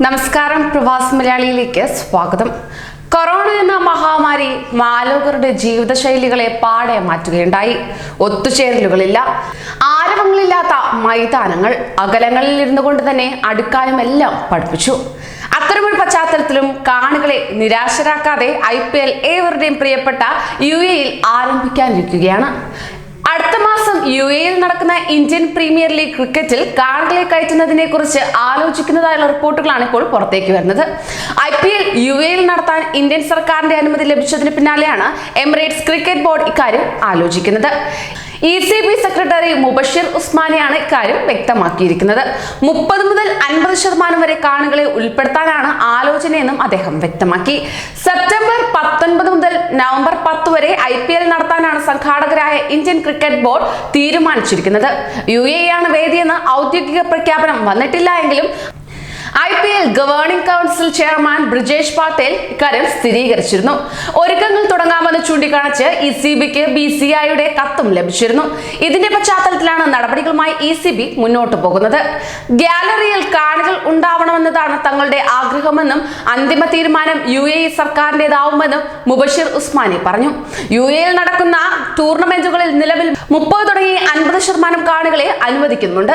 നമസ്കാരം, പ്രവാസി മലയാളിയിലേക്ക് സ്വാഗതം. കൊറോണ എന്ന മഹാമാരി മാലോകരുടെ ജീവിതശൈലികളെ പാടെ മാറ്റുകയുണ്ടായി. ഒത്തുചേരലുകളില്ല, ആരവങ്ങളില്ലാത്ത മൈതാനങ്ങൾ, അകലങ്ങളിൽ ഇരുന്നു കൊണ്ട് തന്നെ അടുക്കാനും എല്ലാം പഠിപ്പിച്ചു. അത്തരമൊരു പശ്ചാത്തലത്തിലും കാണികളെ നിരാശരാക്കാതെ IPL ഏവരുടെയും പ്രിയപ്പെട്ട UAE ആരംഭിക്കാനിരിക്കുകയാണ്. അടുത്ത മാസം UAE നടക്കുന്ന ഇന്ത്യൻ പ്രീമിയർ ലീഗ് ക്രിക്കറ്റിൽ കാണികളെ കയറ്റുന്നതിനെ കുറിച്ച് ആലോചിക്കുന്നതായുള്ള റിപ്പോർട്ടുകളാണ് ഇപ്പോൾ പുറത്തേക്ക് വരുന്നത്. IPL UAE നടത്താൻ ഇന്ത്യൻ സർക്കാരിന്റെ അനുമതി ലഭിച്ചതിന് പിന്നാലെയാണ് എമിറേറ്റ്സ് ക്രിക്കറ്റ് ബോർഡ് ഇക്കാര്യം ആലോചിക്കുന്നത്. ECB സെക്രട്ടറി മുബഷിർ ഉസ്മാനിയാണ് ഇക്കാര്യം വ്യക്തമാക്കിയിരിക്കുന്നത്. 30 മുതൽ 50% വരെ കാണികളെ ഉൾപ്പെടുത്താനാണ് ആലോചനയെന്നും അദ്ദേഹം വ്യക്തമാക്കി. സെപ്റ്റംബർ 19 മുതൽ നവംബർ 10 വരെ IPL നടത്താനാണ് സംഘാടകരായ ഇന്ത്യൻ ക്രിക്കറ്റ് ബോർഡ് തീരുമാനിച്ചിരിക്കുന്നത്. UAE ആണ് വേദിയെന്ന് ഔദ്യോഗിക പ്രഖ്യാപനം വന്നിട്ടില്ല എങ്കിലും IPL governing council chairman Brijesh Patel ഇക്കാര്യം സ്ഥിരീകരിച്ചിരുന്നു. ഒരുക്കങ്ങൾ തുടങ്ങാമെന്ന് ചൂണ്ടിക്കാണിച്ച് ECBക്ക് BCIയുടെ കത്തും ലഭിച്ചിരുന്നു. ഇതിന്റെ പശ്ചാത്തലത്തിലാണ് നടപടികളുമായി ECB മുന്നോട്ട് പോകുന്നത്. ഗാലറിയിൽ കാണികൾ ഉണ്ടാവണമെന്നതാണ് തങ്ങളുടെ ആഗ്രഹമെന്നും അന്തിമ തീരുമാനം UAE സർക്കാരിന്റേതാവുമെന്നും മുബഷിർ ഉസ്മാനി പറഞ്ഞു. UAE നടക്കുന്ന ടൂർണമെന്റുകളിൽ നിലവിൽ 30 തുടങ്ങി 50% കാണികളെ അനുവദിക്കുന്നുണ്ട്.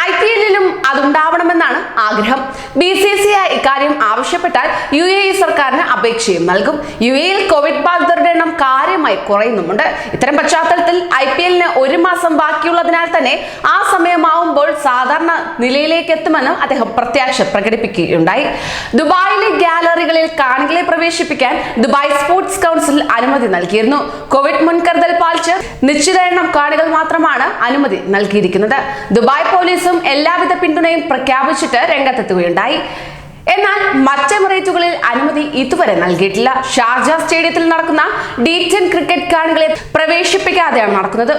IPLലും അതുണ്ടാവണമെന്നാണ് ആഗ്രഹം. BCCI ഇക്കാര്യം ആവശ്യപ്പെട്ടാൽ UAE സർക്കാരിന് അപേക്ഷയും നൽകും. UAE കോവിഡ് ബാധിതരുടെ എണ്ണം കാര്യമായി കുറയുന്നുമുണ്ട്. ഇത്തരം പശ്ചാത്തലത്തിൽ IPLന് 1 മാസം ബാക്കിയുള്ളതിനാൽ തന്നെ ആ സമയമാവുമ്പോൾ സാധാരണ നിലയിലേക്ക് എത്തുമെന്ന് അദ്ദേഹം പ്രത്യാശ പ്രകടിപ്പിക്കുകയുണ്ടായി. ദുബായിലെ ഗാലറികളിൽ കാണികളെ പ്രവേശിപ്പിക്കാൻ ദുബായ് സ്പോർട്സ് കൗൺസിൽ അനുമതി നൽകിയിരുന്നു. കോവിഡ് മുൻകരുതൽ പാലിച്ച് നിശ്ചിത എണ്ണം കാണികൾ മാത്രമാണ് അനുമതി നൽകിയിരിക്കുന്നത്. ദുബായ് പോലീസും എല്ലാവിധ പിന്തുണയും പ്രഖ്യാപിച്ചിട്ട് രംഗത്തെത്തുകയുണ്ടായി. എന്നാൽ മറ്റെമിറേറ്റുകളിൽ അനുമതി ഇതുവരെ നൽകിയിട്ടില്ല. ഷാർജ സ്റ്റേഡിയത്തിൽ നടക്കുന്ന D10 ക്രിക്കറ്റ് കാണികളെ പ്രവേശിപ്പിക്കാതെയാണ് നടക്കുന്നത്.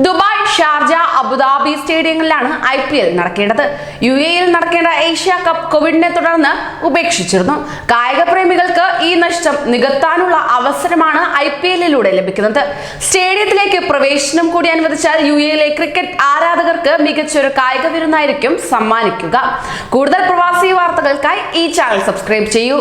ദുബായ്, ഷാർജ, അബുദാബി സ്റ്റേഡിയങ്ങളിലാണ് IPL നടക്കേണ്ടത്. UAE നടക്കേണ്ട ഏഷ്യ കപ്പ് കോവിഡിനെ തുടർന്ന് ഉപേക്ഷിച്ചിരുന്നു. കായിക പ്രേമികൾക്ക് ഈ നഷ്ടം നികത്താനുള്ള അവസരമാണ് IPLലൂടെ ലഭിക്കുന്നത്. സ്റ്റേഡിയത്തിലേക്ക് പ്രവേശനം കൂടി അനുവദിച്ചാൽ UAE ക്രിക്കറ്റ് ആരാധകർക്ക് മികച്ചൊരു കായിക വിരുന്നായിരിക്കും സമ്മാനിക്കുക. കൂടുതൽ പ്രവാസി വാർത്തകൾക്കായി ഈ ചാനൽ സബ്സ്ക്രൈബ് ചെയ്യൂ.